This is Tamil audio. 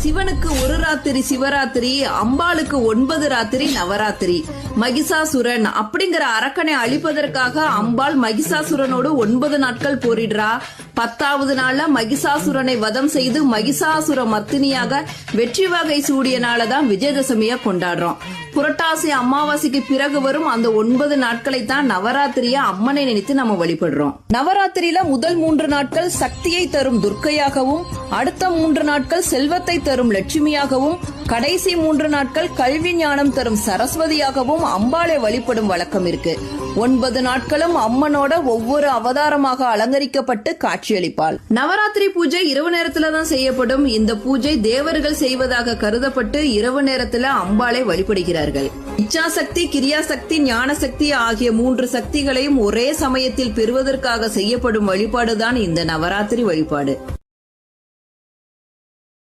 சிவனுக்கு ஒரு ராத்திரி சிவராத்திரி, அம்பாளுக்கு 9 ராத்திரி நவராத்திரி. மகிஷாசுரன் அப்படிங்கிற அரக்கனை அழிப்பதற்காக அம்பாள் மகிஷாசுரனோடு 9 நாட்கள் போரிடுறா. 10வது நாள்ல மகிஷாசுரனை வதம் செய்து மகிஷாசுர மர்த்தினியாக வெற்றி வகை சூடிய நாளதான் விஜயதசமியா கொண்டாடுறோம். புரட்டாசி அமாவாசைக்கு பிறகு வரும் அந்த 9 நாட்களை தான் நவராத்திரியா அம்மனை நினைத்து நம்ம வழிபடுறோம். நவராத்திரியில முதல் 3 நாட்கள் சக்தியை தரும் துர்க்கையாகவும், அடுத்த 3 நாட்கள் செல்வத்தை தரும் லட்சுமியாகவும், கடைசி 3 நாட்கள் கல்வி ஞானம் தரும் சரஸ்வதியாகவும் அம்பாளை வழிபடும் வழக்கம் இருக்கு. 9 நாட்களும் அம்மனோட ஒவ்வொரு அவதாரமாக அலங்கரிக்கப்பட்டு காட்சியளிப்பாள். நவராத்திரி பூஜை இரவு நேரத்துல தான் செய்யப்படும். இந்த பூஜை தேவர்கள் செய்வதாக கருதப்பட்டு இரவு நேரத்துல அம்பாளை வழிபடுகிறார்கள். இச்சாசக்தி, கிரியாசக்தி, ஞானசக்தி ஆகிய 3 சக்திகளையும் ஒரே சமயத்தில் பெறுவதற்காக செய்யப்படும் வழிபாடுதான் இந்த நவராத்திரி வழிபாடு.